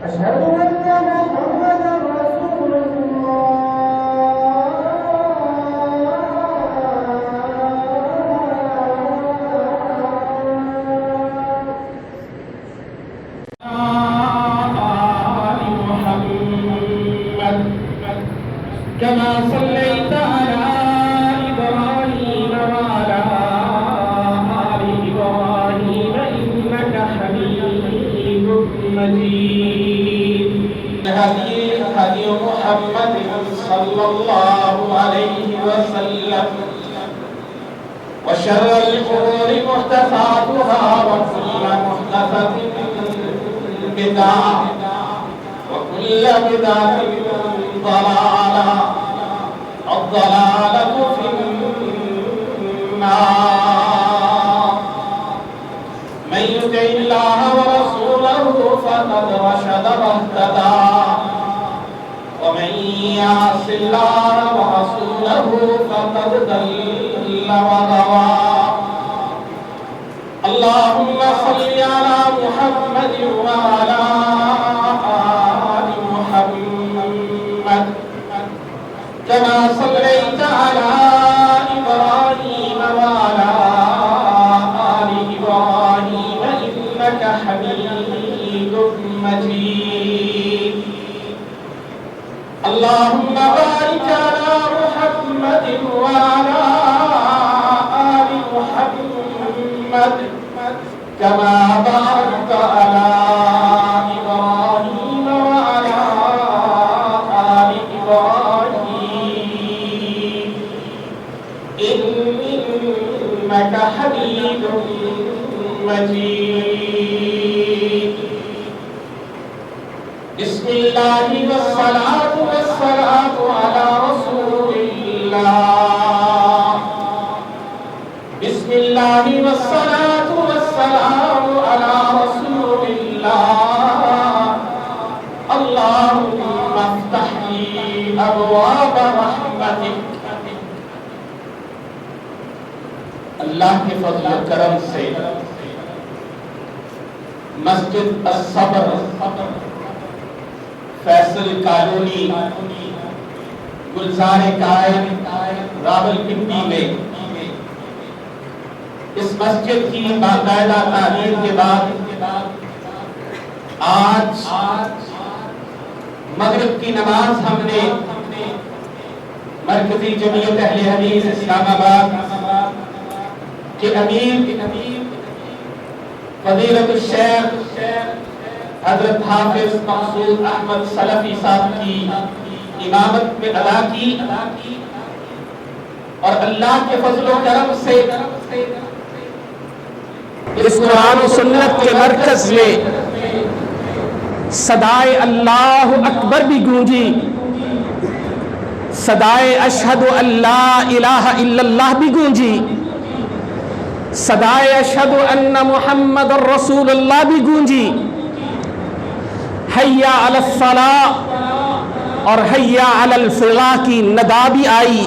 كما صليت على إبراهيم وعلى آل إبراهيم إنك حميد مجيد. هدي محمد صلى الله عليه وسلم وشر الأمور محدثاتها وكل محدثة بدعة وكل بدعة ضلالة الضلالة في النار. من يطع الله ورسوله فقد رشد واهتدى ومن يعص الله ورسوله فقد ضل وغوى. اللهم صل على محمد وعلى آل محمد كما صليت على إبراهيم وعلى آل إبراهيم إنك حميد مجيد. اللهم بارك على محمد وعلى آل محمد كما باركت على إبراهيم وعلى آل إبراهيم إنك حميد مجيد. بسم الله والصلاة والسلام على رسول الله. بسم الله والصلاة والسلام على رسول الله. اللهم افتح لي أبواب رحمتك. اللہ کے فضل و کرم سے مسجد الصبر فیصل کالونی گلزار قائد راولپنڈی میں اس مسجد کی باقاعدہ تعمیر کے بعد آج مغرب کی نماز ہم نے مرکزی جمعیت اہل حدیث اسلام آباد کے امیر فضیلت الشیخ حضرت حافظ مقصود احمد سلفی صاحب کی امامت میں ادا کی اور اللہ کے فضل و کرم سے اس قرآن و سنت کے مرکز میں صدائے اللہ اکبر بھی گونجی، صدائے اشہد ان لا الہ الا اللہ بھی گونجی، صدائے اشہد ان محمد الرسول اللہ بھی گونجی، حی علی الصلاۃ اور حی علی الفلاح کی ندا بھی آئی،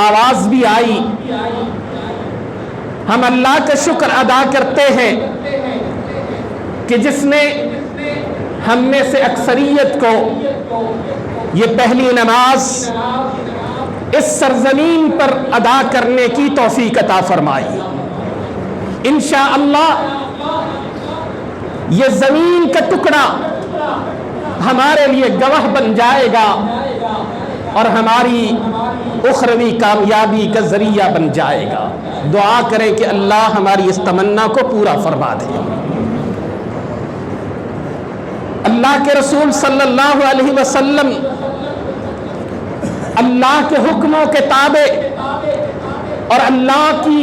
آواز بھی آئی۔ ہم اللہ کا شکر ادا کرتے ہیں کہ جس نے ہم میں سے اکثریت کو یہ پہلی نماز اس سرزمین پر ادا کرنے کی توفیق عطا فرمائی۔ انشاءاللہ یہ زمین کا ٹکڑا ہمارے لیے گواہ بن جائے گا اور ہماری اخروی کامیابی کا ذریعہ بن جائے گا۔ دعا کریں کہ اللہ ہماری اس تمنا کو پورا فرما دے۔ اللہ کے رسول صلی اللہ علیہ وسلم اللہ کے حکموں کے تابع اور اللہ کی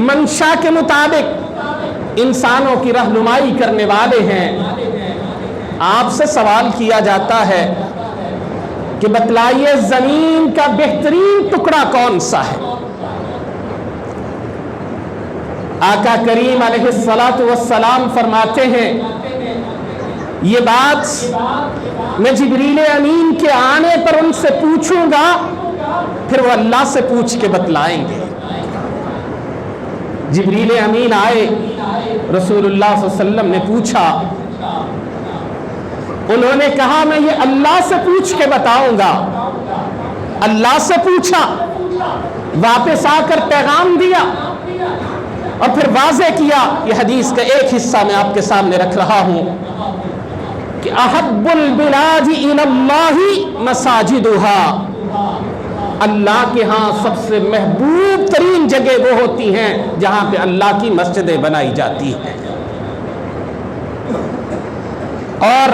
منشا کے مطابق انسانوں کی رہنمائی کرنے والے ہیں۔ آپ سے سوال کیا جاتا ہے کہ بتلائیے زمین کا بہترین ٹکڑا کون سا ہے؟ آقا کریم علیہ الصلاۃ والسلام فرماتے ہیں یہ بات میں جبریل امین کے آنے پر ان سے پوچھوں گا، پھر وہ اللہ سے پوچھ کے بتلائیں گے۔ جبریل امین آئے، رسول اللہ صلی اللہ علیہ وسلم نے پوچھا انہوں نے کہا میں یہ اللہ سے پوچھ کے بتاؤں گا. اللہ سے پوچھا، واپس آ کر پیغام دیا اور پھر واضح کیا. یہ حدیث کا ایک حصہ میں آپ کے سامنے رکھ رہا ہوں کہ احب البلاد الی اللہ مساجدها، اللہ کے ہاں سب سے محبوب ترین جگہ وہ ہوتی ہیں جہاں پہ اللہ کی مسجدیں بنائی جاتی ہیں. اور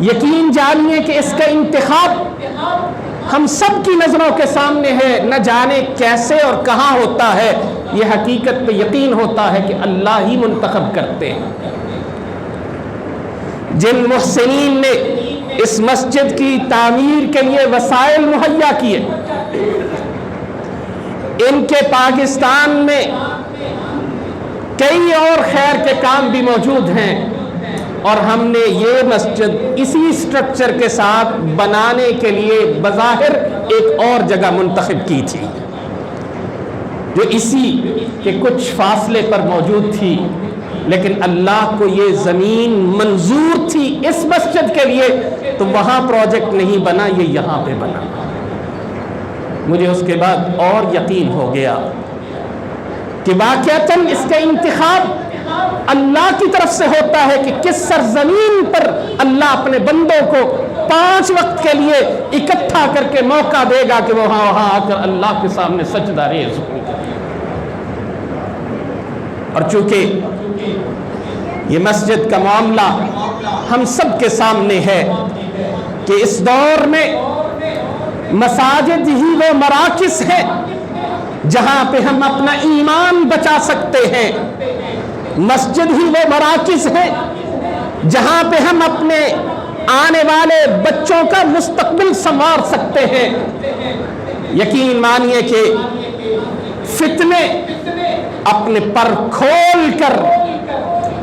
یقین جانیے کہ اس کا انتخاب ہم سب کی نظروں کے سامنے ہے. نہ جانے کیسے اور کہاں ہوتا ہے، یہ حقیقت پہ یقین ہوتا ہے کہ اللہ ہی منتخب کرتے ہیں. جن محسنین نے اس مسجد کی تعمیر کے لیے وسائل مہیا کیے، ان کے پاکستان میں کئی اور خیر کے کام بھی موجود ہیں، اور ہم نے یہ مسجد اسی سٹرکچر کے ساتھ بنانے کے لیے بظاہر ایک اور جگہ منتخب کی تھی جو اسی کے کچھ فاصلے پر موجود تھی، لیکن اللہ کو یہ زمین منظور تھی اس مسجد کے لیے، تو وہاں پروجیکٹ نہیں بنا، یہ یہاں پہ بنا. مجھے اس کے بعد اور یقین ہو گیا کہ واقعتاً اس کا انتخاب اللہ کی طرف سے ہوتا ہے کہ کس سرزمین پر اللہ اپنے بندوں کو 5 وقت کے لیے اکٹھا کر کے موقع دے گا کہ وہ وہاں آ کر اللہ کے سامنے سجدہ ریز ہو. اور چونکہ یہ مسجد کا معاملہ ہم سب کے سامنے ہے کہ اس دور میں مساجد ہی وہ مراکز ہیں جہاں پہ ہم اپنا ایمان بچا سکتے ہیں. مسجد ہی وہ مراکز ہیں جہاں پہ ہم اپنے آنے والے بچوں کا مستقبل سنوار سکتے ہیں. یقین مانیے کہ فتنے اپنے پر کھول کر،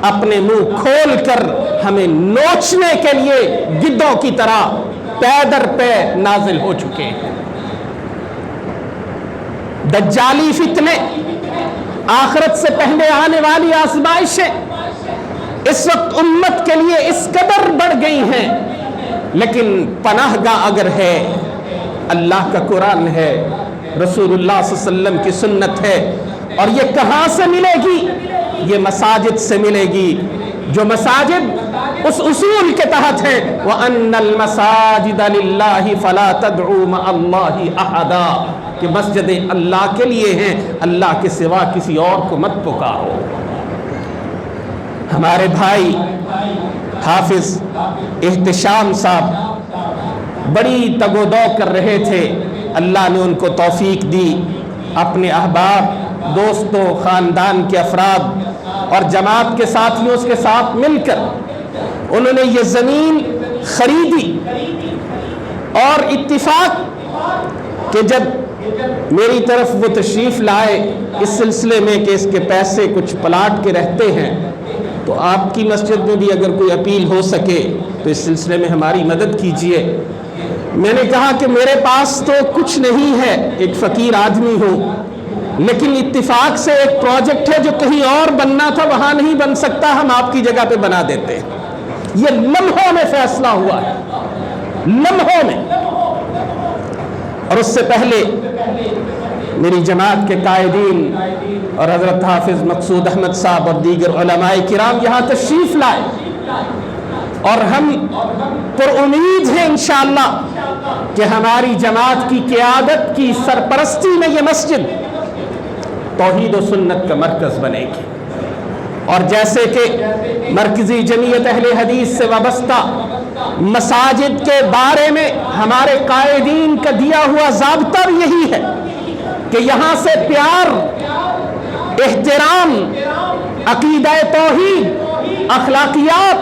اپنے منہ کھول کر ہمیں نوچنے کے لیے گدھوں کی طرح پے در پے نازل ہو چکے ہیں. دجالی فتنے، آخرت سے پہلے آنے والی آزمائشیں اس وقت امت کے لیے اس قدر بڑھ گئی ہیں، لیکن پناہ گاہ اگر ہے اللہ کا قرآن ہے، رسول اللہ صلی اللہ علیہ وسلم کی سنت ہے. اور یہ کہاں سے ملے گی؟ یہ مساجد سے ملے گی، جو مساجد اس اصول کے تحت ہے وَأَنَّ الْمَسَاجِدَ لِلَّهِ فَلَا تَدْعُوا مَعَ اللَّهِ أَحَدًا، کہ مسجدیں اللہ کے لیے ہیں، اللہ کے سوا کسی اور کو مت پکارو. ہمارے بھائی حافظ احتشام صاحب بڑی تگ و دو کر رہے تھے، اللہ نے ان کو توفیق دی. اپنے احباب، دوستوں، خاندان کے افراد اور جماعت کے ساتھیوں کے ساتھ مل کر انہوں نے یہ زمین خریدی، اور اتفاق کہ جب میری طرف وہ تشریف لائے اس سلسلے میں کہ اس کے پیسے کچھ پلاٹ کے رہتے ہیں، تو آپ کی مسجد میں بھی اگر کوئی اپیل ہو سکے تو اس سلسلے میں ہماری مدد کیجیے. میں نے کہا کہ میرے پاس تو کچھ نہیں ہے، ایک فقیر آدمی ہوں، لیکن اتفاق سے ایک پروجیکٹ ہے جو کہیں اور بننا تھا وہاں نہیں بن سکتا، ہم آپ کی جگہ پہ بنا دیتے ہیں. یہ لمحوں میں فیصلہ ہوا ہے، لمحوں میں. اور اس سے پہلے میری جماعت کے قائدین اور حضرت حافظ مقصود احمد صاحب اور دیگر علماء کرام یہاں تشریف لائے، اور ہم پر امید ہیں انشاءاللہ کہ ہماری جماعت کی قیادت کی سرپرستی میں یہ مسجد توحید و سنت کا مرکز بنے گی. اور جیسے کہ مرکزی جمعیت اہل حدیث سے وابستہ مساجد کے بارے میں ہمارے قائدین کا دیا ہوا ضابطہ بھی یہی ہے کہ یہاں سے پیار، احترام، عقیدہ توحید، اخلاقیات،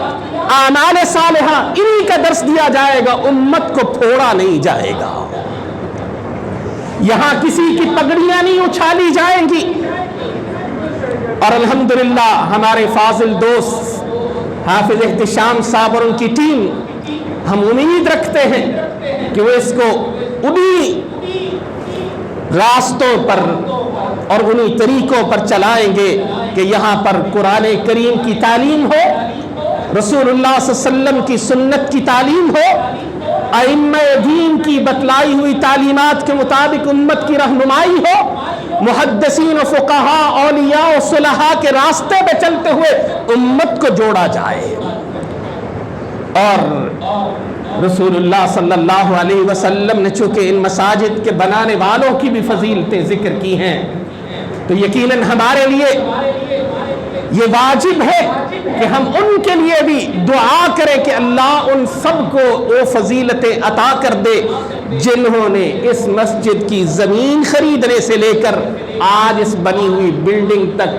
اعمال صالحہ، انہی کا درس دیا جائے گا، امت کو پھوڑا نہیں جائے گا. یہاں کسی کی پگڑیاں نہیں اچھالی جائیں گی. اور الحمدللہ ہمارے فاضل دوست حافظ احتشام صاحب اور ان کی ٹیم، ہم امید رکھتے ہیں کہ وہ اس کو انہی راستوں پر اور انہی طریقوں پر چلائیں گے کہ یہاں پر قرآن کریم کی تعلیم ہو، رسول اللہ صلی اللہ علیہ وسلم کی سنت کی تعلیم ہو، ائمہ دین کی بتلائی ہوئی تعلیمات کے مطابق امت کی رہنمائی ہو، محدثین و فقہاء، اولیاء و صلحاء کے راستے پہ چلتے ہوئے امت کو جوڑا جائے۔ اور رسول اللہ صلی اللہ علیہ وسلم نے چونکہ ان مساجد کے بنانے والوں کی بھی فضیلتیں ذکر کی ہیں، تو یقیناً ہمارے لیے یہ واجب ہے کہ ہم ان کے لیے بھی دعا کریں کہ اللہ ان سب کو وہ فضیلتیں عطا کر دے جنہوں نے اس مسجد کی زمین خریدنے سے لے کر آج اس بنی ہوئی بلڈنگ تک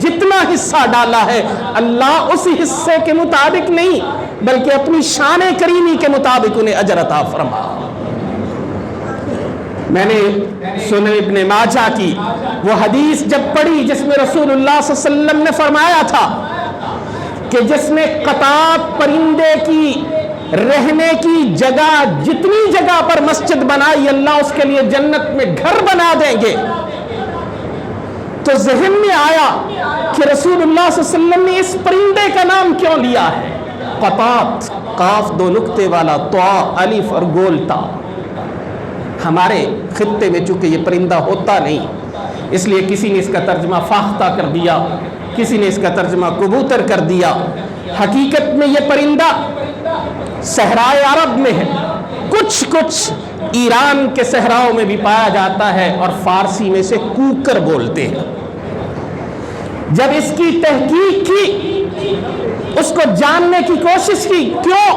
جتنا حصہ ڈالا ہے، اللہ اسی حصے کے مطابق نہیں بلکہ اپنی شان کریمی کے مطابق انہیں اجر عطا فرما۔ میں نے سنن ابن ماجہ کی وہ حدیث جب پڑھی جس میں رسول اللہ صلی اللہ علیہ وسلم نے فرمایا تھا کہ جس نے قطات پرندے کی رہنے کی جگہ جتنی جگہ پر مسجد بنائی اللہ اس کے لیے جنت میں گھر بنا دیں گے، تو ذہن میں آیا کہ رسول اللہ صلی اللہ علیہ وسلم نے اس پرندے کا نام کیوں لیا ہے؟ قطات، قاف دو نقطے والا، طا الف اور گول تا۔ ہمارے خطے میں چونکہ یہ پرندہ ہوتا نہیں، اس لیے کسی نے اس کا ترجمہ فاختہ کر دیا، کسی نے اس کا ترجمہ کبوتر کر دیا۔ حقیقت میں یہ پرندہ صحرائے عرب میں ہے، کچھ ایران کے صحراؤں میں بھی پایا جاتا ہے، اور فارسی میں سے کوکر بولتے ہیں۔ جب اس کی تحقیق کی، اس کو جاننے کی کوشش کی، کیوں؟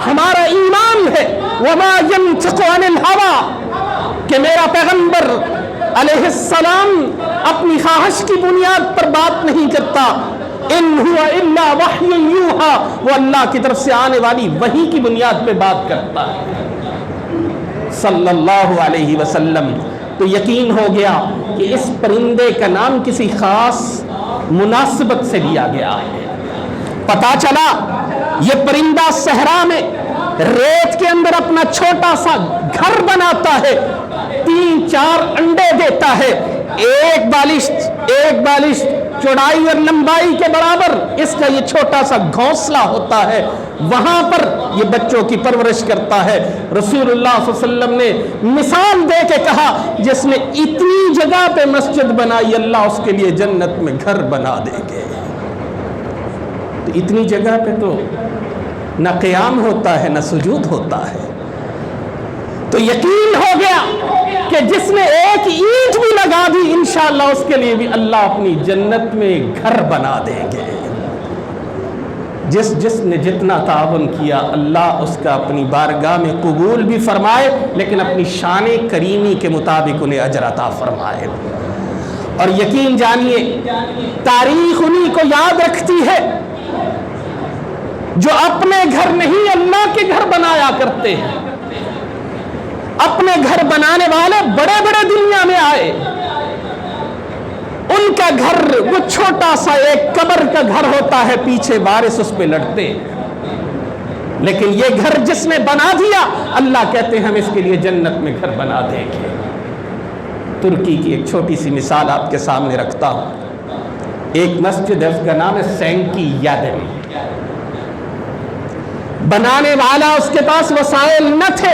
ہمارا ایمان ہے وما ينطق عن الهوى کہ میرا پیغمبر علیہ السلام اپنی خواہش کی بنیاد پر بات نہیں کرتا، ان هو الا وحی یوحی، وہ اللہ کی طرف سے آنے والی وحی کی بنیاد پہ بات کرتا ہے صلی اللہ علیہ وسلم۔ تو یقین ہو گیا کہ اس پرندے کا نام کسی خاص مناسبت سے لیا گیا ہے۔ پتا چلا یہ پرندہ صحرا میں ریت کے اندر اپنا چھوٹا سا گھر بناتا ہے، 3-4 انڈے دیتا ہے، ایک بالشت چوڑائی اور لمبائی کے برابر اس کا یہ چھوٹا سا گھونسلہ ہوتا ہے، وہاں پر یہ بچوں کی پرورش کرتا ہے۔ رسول اللہ صلی اللہ علیہ وسلم نے مثال دے کے کہا جس نے اتنی جگہ پہ مسجد بنائی اللہ اس کے لیے جنت میں گھر بنا دیں گے۔ تو اتنی جگہ پہ تو نہ قیام ہوتا ہے نہ سجود ہوتا ہے، تو یقین ہو گیا کہ جس نے ایک اینٹ بھی لگا دی انشاءاللہ اس کے لیے بھی اللہ اپنی جنت میں گھر بنا دیں گے۔ جس نے جتنا تعاون کیا اللہ اس کا اپنی بارگاہ میں قبول بھی فرمائے، لیکن اپنی شان کریمی کے مطابق انہیں اجر عطا فرمائے۔ اور یقین جانیے تاریخ انہی کو یاد رکھتی ہے جو اپنے گھر نہیں اللہ کے گھر بنایا کرتے ہیں۔ اپنے گھر بنانے والے بڑے بڑے دنیا میں آئے، ان کا گھر وہ چھوٹا سا ایک قبر کا گھر ہوتا ہے، پیچھے وارث اس پہ لڑتے، لیکن یہ گھر جس نے بنا دیا اللہ کہتے ہیں ہم اس کے لیے جنت میں گھر بنا دیں گے۔ ترکی کی ایک چھوٹی سی مثال آپ کے سامنے رکھتا ہوں۔ ایک مسجد ہے، اس کا نام ہے سینکی یادم۔ بنانے والا اس کے پاس وسائل نہ تھے،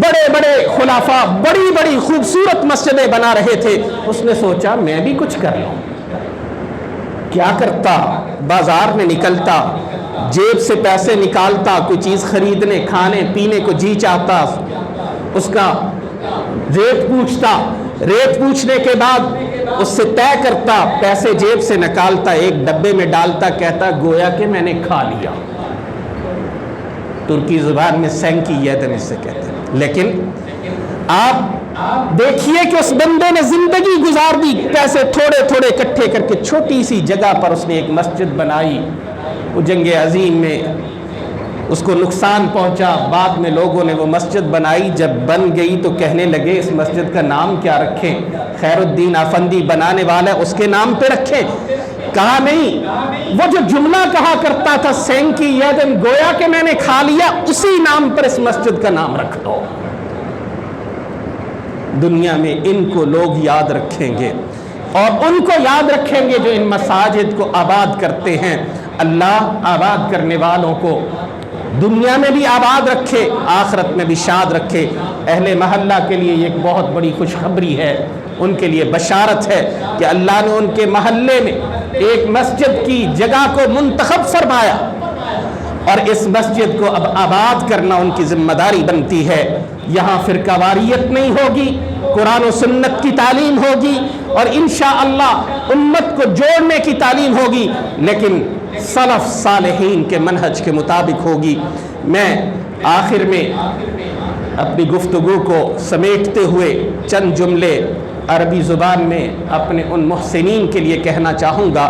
بڑے بڑے خلافہ بڑی بڑی خوبصورت مسجدیں بنا رہے تھے۔ اس نے سوچا میں بھی کچھ کر لوں۔ کیا کرتا؟ بازار میں نکلتا، جیب سے پیسے نکالتا، کوئی چیز خریدنے کھانے پینے کو جی چاہتا، اس کا ریٹ پوچھتا، ریٹ پوچھنے کے بعد اس سے طے کرتا، پیسے جیب سے نکالتا، ایک ڈبے میں ڈالتا، کہتا گویا کہ میں نے کھا لیا۔ ترکی زبان میں سینکی یدن اس سے کہتے ہیں۔ لیکن آپ دیکھیے کہ اس بندے نے زندگی گزار دی، پیسے تھوڑے تھوڑے اکٹھے کر کے چھوٹی سی جگہ پر اس نے ایک مسجد بنائی۔ وہ جنگ عظیم میں اس کو نقصان پہنچا، بعد میں لوگوں نے وہ مسجد بنائی، جب بن گئی تو کہنے لگے اس مسجد کا نام کیا رکھیں؟ خیر الدین افندی بنانے والا اس کے نام پہ رکھیں؟ کہا نہیں، وہ جو جملہ کہا کرتا تھا سینکی یدن، گویا کہ میں نے کھا لیا، اسی نام پر اس مسجد کا نام رکھ دو۔ دنیا میں ان کو لوگ یاد رکھیں گے۔ اور ان کو یاد رکھیں گے جو ان مساجد کو آباد کرتے ہیں۔ اللہ آباد کرنے والوں کو دنیا میں بھی آباد رکھے، آخرت میں بھی شاد رکھے۔ اہل محلہ کے لیے یہ ایک بہت بڑی خوشخبری ہے، ان کے لیے بشارت ہے کہ اللہ نے ان کے محلے میں ایک مسجد کی جگہ کو منتخب فرمایا، اور اس مسجد کو اب آباد کرنا ان کی ذمہ داری بنتی ہے۔ یہاں فرقہ واریت نہیں ہوگی، قرآن و سنت کی تعلیم ہوگی، اور انشاءاللہ امت کو جوڑنے کی تعلیم ہوگی، لیکن سلف صالحین کے منہج کے مطابق ہوگی۔ میں آخر میں اپنی گفتگو کو سمیٹتے ہوئے چند جملے عربی زبان میں اپنے ان محسنین کے لیے کہنا چاہوں گا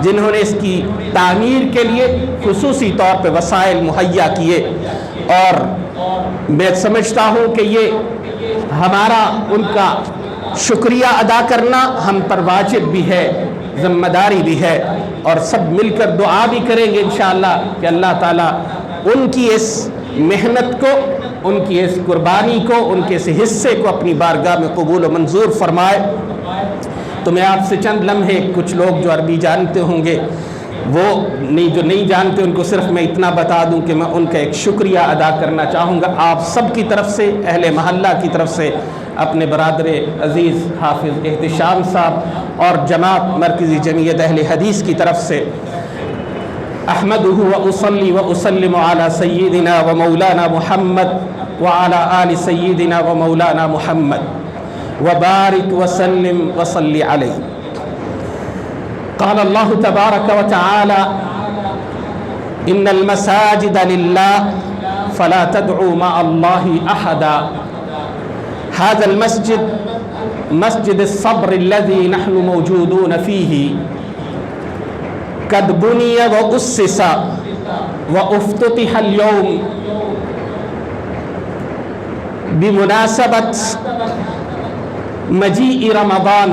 جنہوں نے اس کی تعمیر کے لیے خصوصی طور پہ وسائل مہیا کیے، اور میں سمجھتا ہوں کہ یہ ہمارا ان کا شکریہ ادا کرنا ہم پر واجب بھی ہے، ذمہ داری بھی ہے، اور سب مل کر دعا بھی کریں گے انشاءاللہ کہ اللہ تعالیٰ ان کی اس محنت کو، ان کی اس قربانی کو، ان کے اس حصے کو اپنی بارگاہ میں قبول و منظور فرمائے۔ تو میں آپ سے چند لمحے، کچھ لوگ جو عربی جانتے ہوں گے، وہ جو نہیں جانتے ان کو صرف میں اتنا بتا دوں کہ میں ان کا ایک شکریہ ادا کرنا چاہوں گا آپ سب کی طرف سے، اہل محلہ کی طرف سے، اپنے برادر عزیز حافظ احتشام صاحب اور جماعت مرکزی جمعیت اہل حدیث کی طرف سے۔ احمدہ واصلی واسلم علی سیدنا و مولانا محمد وعلی آل سیدنا و مولانا محمد وبارک وسلم وصلی علیہ۔ قال اللہ تبارک و تعالی ان المساجد للہ فلا تدعوا مع اللہ احدا۔ هذا المسجد مسجد الصبر الذي نحن موجودون فيه قد بني وأسس وافتتح اليوم بمناسبة مجيء رمضان،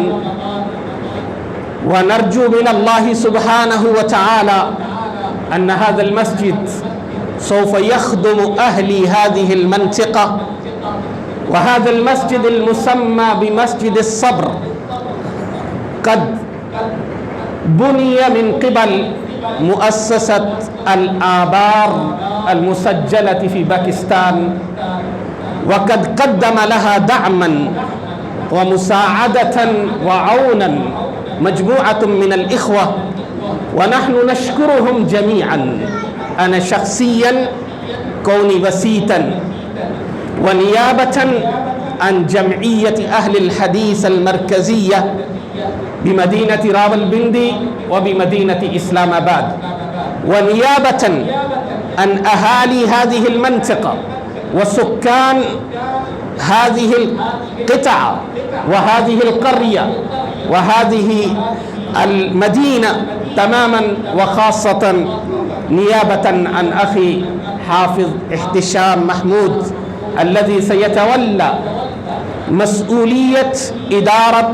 ونرجو من الله سبحانه وتعالى أن هذا المسجد سوف يخدم أهل هذه المنطقة، وهذا المسجد المسمى بمسجد الصبر قد بني من قبل مؤسسة الآبار المسجلة في باكستان، وقد قدم لها دعما ومساعدة وعونا مجموعة من الإخوة، ونحن نشكرهم جميعا، أنا شخصيا كوني وسيطا ونيابة عن جمعية أهل الحديث المركزية بمدينة راولپنڈی وبمدينة إسلام آباد، ونيابة عن أهالي هذه المنطقة وسكان هذه القطعة وهذه القرية وهذه المدينة تماما، وخاصة نيابة عن أخي حافظ احتشام محمود الذي سيتولى مسؤولية إدارة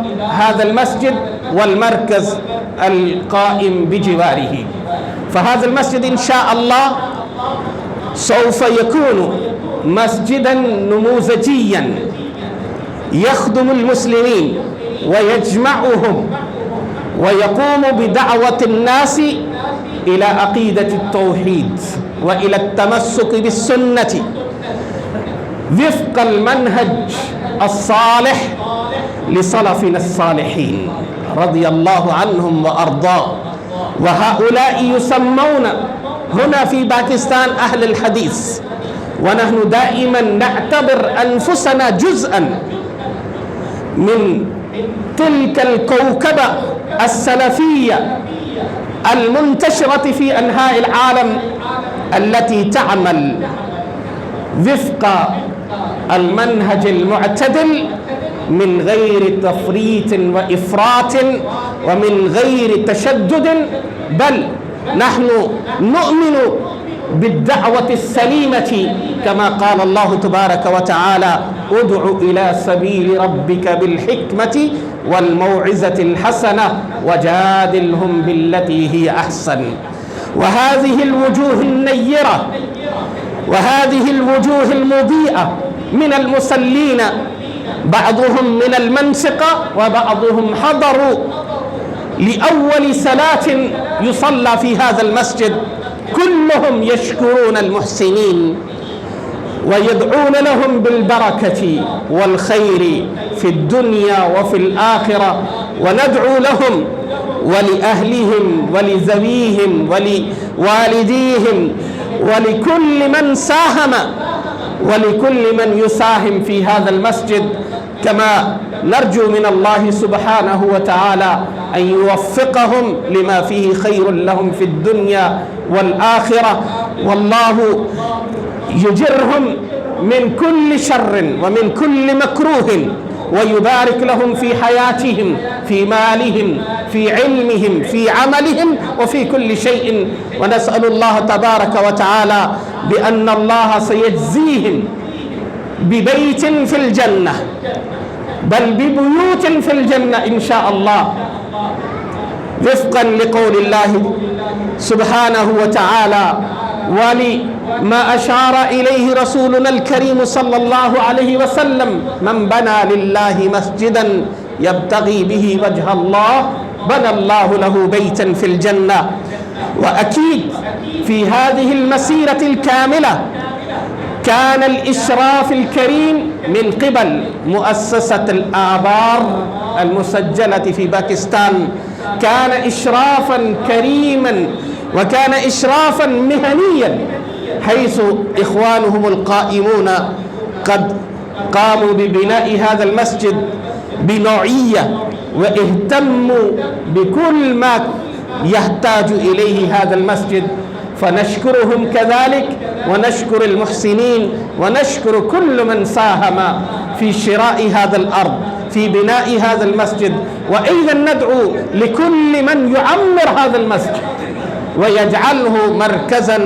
هذا المسجد والمركز القائم بجواره. فهذا المسجد إن شاء الله سوف يكون مسجدا نموذجيا يخدم المسلمين ويجمعهم ويقوم بدعوة الناس إلى عقيدة التوحيد وإلى التمسك بالسنة وفق المنهج الصالح لسلفنا الصالحين رضي الله عنهم وأرضاه. وهؤلاء يسمون هنا في باكستان أهل الحديث، ونحن دائما نعتبر أنفسنا جزءا من تلك الكوكبة السلفية المنتشرة في أنحاء العالم التي تعمل وفق المنهج المعتدل من غير تفريط وإفراط ومن غير تشدد، بل نحن نؤمن بالدعوة السليمة كما قال الله تبارك وتعالى ادع إلى سبيل ربك بالحكمة والموعظة الحسنة وجادلهم بالتي هي أحسن. وهذه الوجوه النيرة وهذه الوجوه المضيئة من المصلين بعضهم من المنسقة وبعضهم حضروا لأول صلاة يصلى في هذا المسجد، كلهم يشكرون المحسنين ويدعون لهم بالبركة والخير في الدنيا وفي الآخرة، وندعو لهم ولأهلهم ولذويهم ولوالديهم ولكل من ساهم ولكل من يساهم في هذا المسجد، كما نرجو من الله سبحانه وتعالى أن يوفقهم لما فيه خير لهم في الدنيا والآخرة، والله يجرهم من كل شر ومن كل مكروه، ويبارك لهم في حياتهم، في مالهم، في علمهم، في عملهم، وفي كل شيء. ونسأل الله تبارك وتعالى بأن الله سيجزيهم ببيت في الجنة، بل ببيوت في الجنة إن شاء الله، وفقا لقول الله سبحانه وتعالى ولما أشار إليه رسولنا الكريم صلى الله عليه وسلم: من بنى لله مسجدا يبتغي به وجه الله بنى الله له بيتا في الجنة. وأكيد في هذه المسيرة الكاملة كان الإشراف الكريم من قبل مؤسسة الآبار المسجلة في باكستان، كان إشرافا كريما وكان إشرافا مهنيا، حيث إخوانهم القائمون قد قاموا ببناء هذا المسجد بنوعية واهتموا بكل ما يحتاج إليه هذا المسجد، فنشكرهم كذلك، ونشكر المحسنين، ونشكر كل من ساهم في شراء هذا الأرض، في بناء هذا المسجد. وأيضا ندعو لكل من يعمر هذا المسجد ويجعله مركزا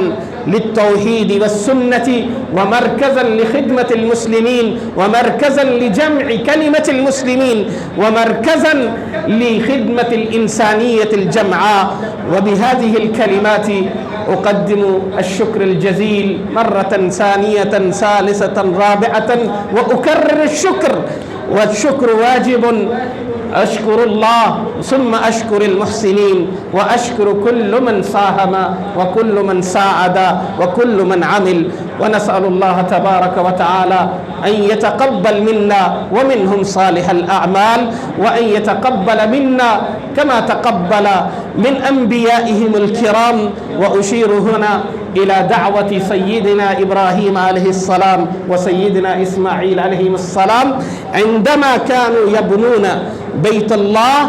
للتوحيد والسنة، ومركزا لخدمة المسلمين، ومركزا لجمع كلمة المسلمين، ومركزا لخدمة الإنسانية الجمعاء. وبهذه الكلمات أقدم الشكر الجزيل مرة ثانية ثالثة رابعة، وأكرر الشكر، والشكر واجب. أشكر الله ثم أشكر المحسنين، وأشكر كل من ساهم وكل من ساعد وكل من عمل. ونسأل الله تبارك وتعالى أن يتقبل منا ومنهم صالح الأعمال، وأن يتقبل منا كما تقبل من أنبيائهم الكرام. وأشير هنا إلى دعوة سيدنا إبراهيم عليه السلام وسيدنا إسماعيل عليهم السلام عندما كانوا يبنون بيت الله،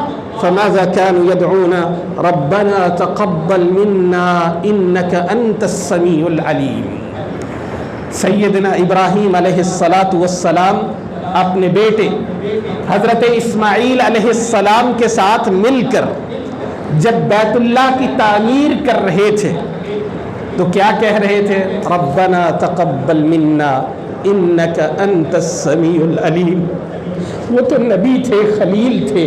فماذا كانوا يدعون؟ ربنا تقبل منا إنك أنت السميع العليم. سیدنا ابراہیم علیہ السلام اپنے بیٹے حضرت اسماعیل علیہ السلام کے ساتھ مل کر جب بیت اللہ کی تعمیر کر رہے تھے تو کیا کہہ رہے تھے؟ ربنا تقبل منا انک انت السمیع العلیم. وہ تو نبی تھے، خلیل تھے،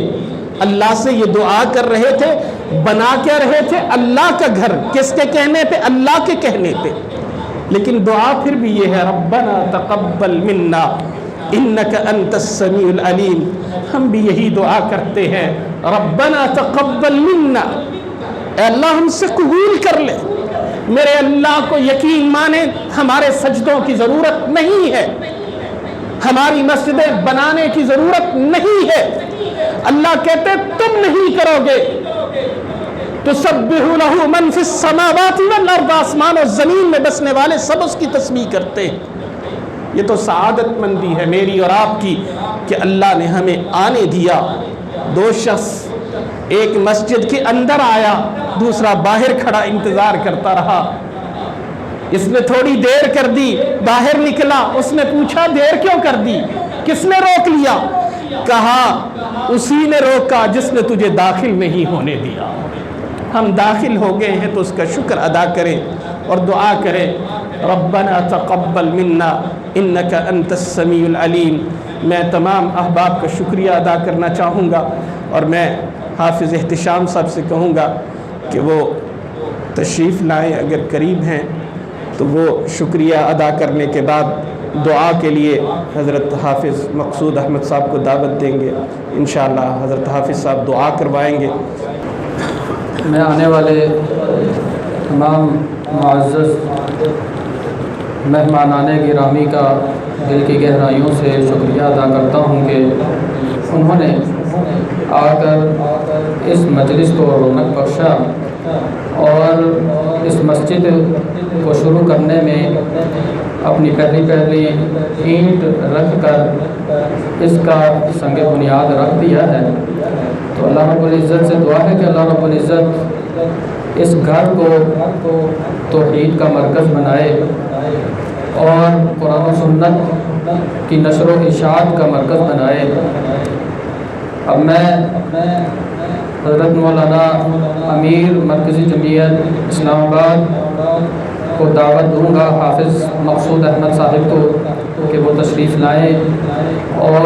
اللہ سے یہ دعا کر رہے تھے، بنا کیا رہے تھے؟ اللہ کا گھر. کس کے کہنے پہ؟ اللہ کے کہنے پہ. لیکن دعا پھر بھی یہ ہے ربنا تقبل منا انک انت السمیع العلیم. ہم بھی یہی دعا کرتے ہیں ربنا تقبل منا، اے اللہ ہم سے قبول کر لے. میرے اللہ کو یقین مانے ہمارے سجدوں کی ضرورت نہیں ہے، ہماری مسجدیں بنانے کی ضرورت نہیں ہے. اللہ کہتے تم نہیں کرو گے تسبح لہ من فی السماوات والارض، آسمان اور زمین میں بسنے والے سب اس کی تسبیح کرتے ہیں. یہ تو سعادت مندی ہے میری اور آپ کی کہ اللہ نے ہمیں آنے دیا. دو شخص، ایک مسجد کے اندر آیا، دوسرا باہر کھڑا انتظار کرتا رہا. اس نے تھوڑی دیر کر دی، باہر نکلا، اس نے پوچھا دیر کیوں کر دی؟ کس نے روک لیا؟ کہا اسی نے روکا جس نے تجھے داخل نہیں ہونے دیا. ہم داخل ہو گئے ہیں تو اس کا شکر ادا کریں اور دعا کریں ربنا تقبل منا انک انت السمیع العلیم. میں تمام احباب کا شکریہ ادا کرنا چاہوں گا اور میں حافظ احتشام صاحب سے کہوں گا کہ وہ تشریف لائیں، اگر قریب ہیں تو وہ شکریہ ادا کرنے کے بعد دعا کے لیے حضرت حافظ مقصود احمد صاحب کو دعوت دیں گے. انشاءاللہ حضرت حافظ صاحب دعا کروائیں گے. میں آنے والے تمام معزز مہمانان گرامی کا دل کی گہرائیوں سے شکریہ ادا کرتا ہوں کہ انہوں نے آ کر اس مجلس کو رونق بخشا اور اس مسجد کو شروع کرنے میں اپنی پہلی اینٹ رکھ کر اس کا سنگ بنیاد رکھ دیا ہے. تو اللہ رب العزت سے دعا ہے کہ اللہ رب العزت اس گھر کو توحید کا مرکز بنائے اور قرآن و سنت کی نشر و اشاعت کا مرکز بنائے. اب میں حضرت مولانا امیر مرکزی جمعیت اسلام آباد کو دعوت دوں گا حافظ مقصود احمد صاحب کو کہ وہ تشریف لائیں اور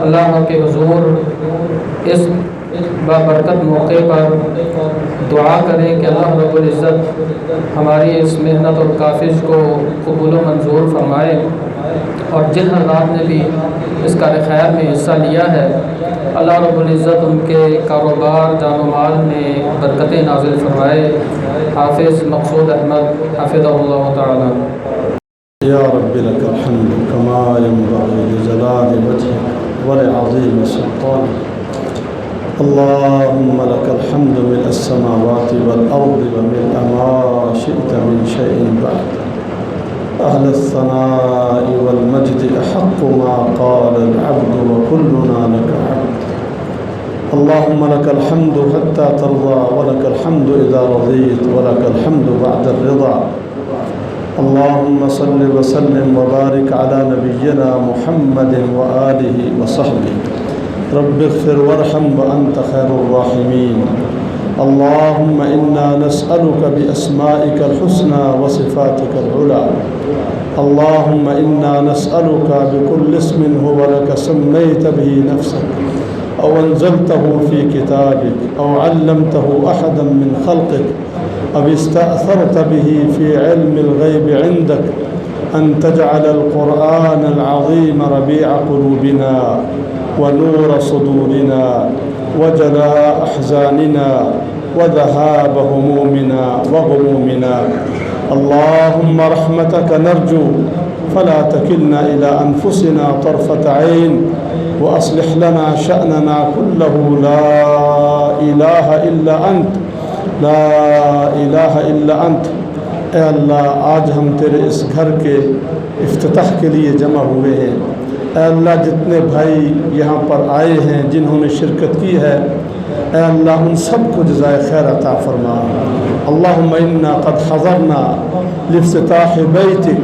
اللہ کے حضور اس بابرکت موقع پر دعا کریں کہ اللہ رب العزت ہماری اس محنت اور کافش کو قبول و منظور فرمائے اور جن حضرات نے بھی اس کار خیر میں حصہ لیا ہے اللہ رب العزت ان کے کاروبار جان و مال میں برکتیں نازل فرمائے. حافظ مقصود احمد حفظہ اللہ تعالی. یا رب لک الحمد کما ينبغي لجلال وجهك ولعظیم سلطانك. اللهم لك الحمد ملء السماوات والأرض وملء ما شئت من شيء بعد. أهل الثناء والمجد أحق ما قال العبد وكلنا لك عبد. اللهم لك الحمد حتى ترضى ولك الحمد إذا رضيت ولك الحمد بعد الرضا. اللهم صل وسلم وبارك على نبينا محمد وآله وصحبه. رب اغفر وارحم وأنت خير الراحمين. اللهم إنا نسألك بأسمائك الحسنى وصفاتك العلى. اللهم إنا نسألك بكل اسم هو لك سميت به نفسك أو أنزلته في كتابك أو علمته أحدا من خلقك أو استأثرت به في علم الغيب عندك أن تجعل القرآن العظيم ربيع قلوبنا ونور صدورنا وجلاء أحزاننا وذهاب همومنا وغمومنا. اللهم رحمتك نرجو فلا تكلنا إلى أنفسنا طرفة عين وأصلح لنا شأننا كله. لا إله إلا أنت لا إله إلا أنت. اے اللہ آج ہم تیرے اس گھر کے افتتاح کے لیے جمع ہوئے ہیں. اے اللہ جتنے بھائی یہاں پر آئے ہیں جنہوں نے شرکت کی ہے اے اللہ ان سب کو جزائے خیر عطا فرما. اللہم انا قد حضرنا لافتتاح بیتک.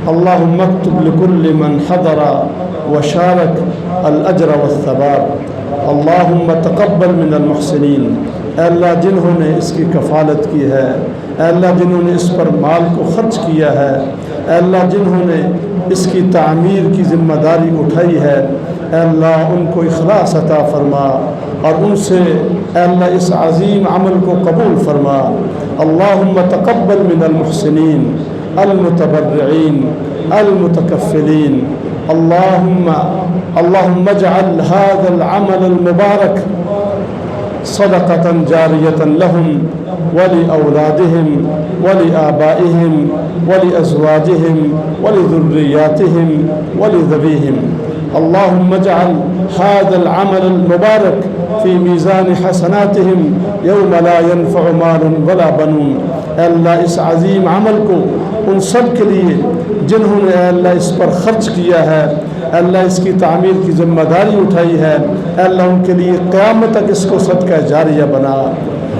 اللہم اکتب لکل من حضر وشارک الاجر والثواب. اللہم تقبل من المحسنین. اے اللہ جنہوں نے اس کی کفالت کی ہے اے اللہ جنہوں نے اس پر مال کو خرچ کیا ہے اے اللہ جنہوں نے اس کی تعمیر کی ذمہ داری اٹھائی ہے اے اللہ ان کو اخلاص عطا فرما اور ان سے اے اللہ اس عظیم عمل کو قبول فرما. اللہم تقبل من المحسنین المتبرعین المتکفلین. اللہم اجعل هذا العمل المبارک صدقة جارية لهم ولأولادهم ولآبائهم ولأزواجهم ولذرياتهم ولذويهم. اللهم اجعل هذا العمل المبارك في ميزان حسناتهم يوم لا ينفع مال ولا بنون. اے اللہ اس عظیم عمل کو ان سب کے لیے جنہوں نے اے اللہ اس پر خرچ کیا ہے اے اللہ اس کی تعمیر کی ذمہ داری اٹھائی ہے اے اللہ ان کے لیے قیامت تک اس کو صدقہ جاریہ بنا.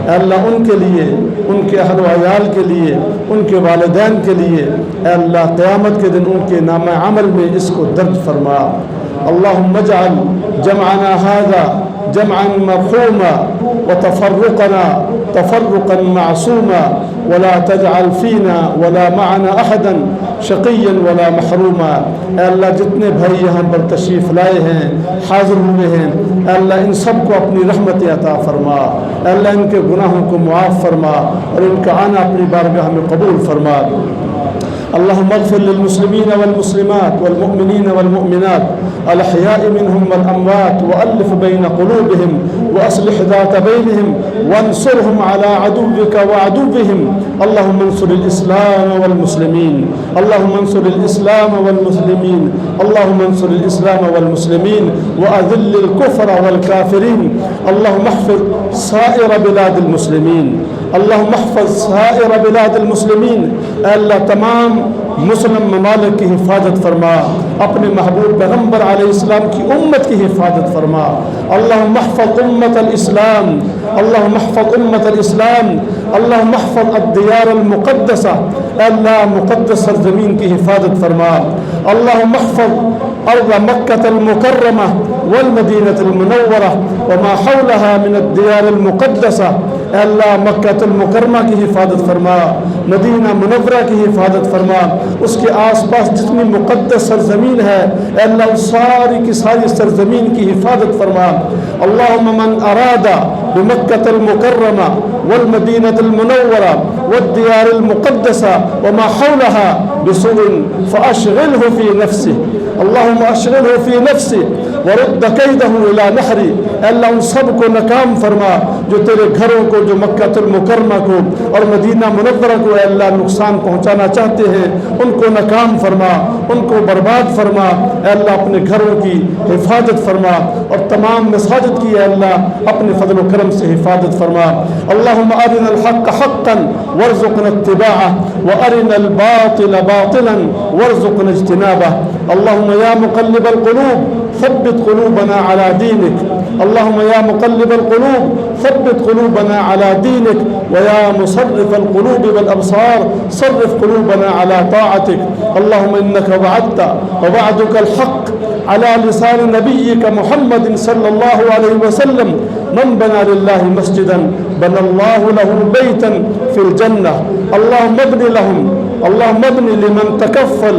اے اللہ ان کے لیے ان کے اہل و عیال کے لیے ان کے والدین کے لیے اے اللہ قیامت کے دن ان کے نام عمل میں اس کو درج فرما. اللہم اجعل جمعنا هذا جمعا مرحوما وتفرقنا تفرقا معصوما ولا تجعل فينا ولا معنا احدا شقيا ولا محروما. اے اللہ جتنے بھائی یہاں پر تشریف لائے ہیں حاضر ہوئے ہیں اے اللہ ان سب کو اپنی رحمت عطا فرما. اے اللہ ان کے گناہوں کو معاف فرما اور ان کا آنا اپنی بارگاہ میں قبول فرما. اللهم اغفر للمسلمين والمسلمات والمؤمنين والمؤمنات الأحياء منهم والأموات وألف بين قلوبهم وأصلح ذات بينهم وانصرهم على عدوك وعدوهم. اللهم انصر الإسلام والمسلمين، اللهم انصر الإسلام والمسلمين، اللهم انصر الإسلام والمسلمين وأذل الكفر والكافرين. اللهم احفظ سائر بلاد المسلمين، اللهم احفظ سائر بلاد المسلمين. اے اللہ تمام مسلم ممالک کی حفاظت فرما، اپنے محبوب پیغمبر علیہ السلام کی امت کی حفاظت فرما. اللہم احفظ امت الاسلام، اللہم احفظ امت الاسلام، اللہم احفظ الدیار المقدسہ. اے اللہ مقدس سرزمین کی حفاظت فرما. اللہم احفظ ارض مکہ المکرمہ والمدینہ المنورہ وما حولها من الدیار المقدسہ. اے اللہ مکہ المکرمہ کی حفاظت فرما، مدینہ منورہ کی حفاظت فرما، اس کے آس پاس جتنی مقدس سرزمین ہے اے اللہ ساری کی ساری سرزمین کی حفاظت فرما. اللہم من اراد بمکہ المکرمہ والمدینہ المنورہ والدیار المقدسہ وما حولها بسوء فاشغلہ فی نفسہ، اللہم اشغلہ فی نفسہ ورد کیدہ الی نحری. اے اللہ ان سب کو ناکام فرما جو تیرے گھروں کو، جو مکہ المکرمہ کو اور مدینہ منورہ کو اے اللہ نقصان پہنچانا چاہتے ہیں، ان کو ناکام فرما، ان کو برباد فرما. اے اللہ اپنے گھروں کی حفاظت فرما اور تمام مساجد کی اے اللہ اپنے فضل و کرم سے حفاظت فرما. اللہم ارنا الحق حقا وارزقنا اتباعه وارنا الباطل باطلا وارزقنا اجتنابه. اللہم یا مقلب القلوب ثبت قلوبنا على دينك، اللهم يا مقلب القلوب ثبت قلوبنا على دينك، ويا مصرف القلوب والأبصار صرف قلوبنا على طاعتك. اللهم إنك وعدت ووعدك الحق على لسان نبيك محمد صلى الله عليه وسلم: من بنى لله مسجدا بنى الله له بيتا في الجنة. اللهم ابن لهم، اللهم ابن لمن تكفل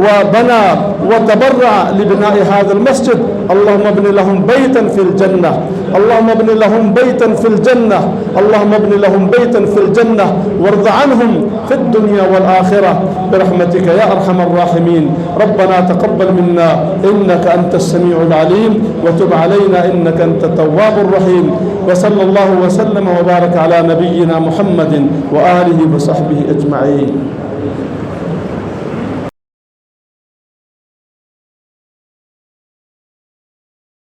وبنى وتبرع لبناء هذا المسجد، اللهم ابن لهم بيتا في الجنة، اللهم ابن لهم بيتا في الجنة، اللهم ابن لهم بيتا في الجنة، وارض عنهم في الدنيا والآخرة برحمتك يا أرحم الراحمين. ربنا تقبل منا إنك أنت السميع العليم وتب علينا إنك أنت التواب الرحيم. وصلى الله وسلم وبارك على نبينا محمد وآله وصحبه أجمعين.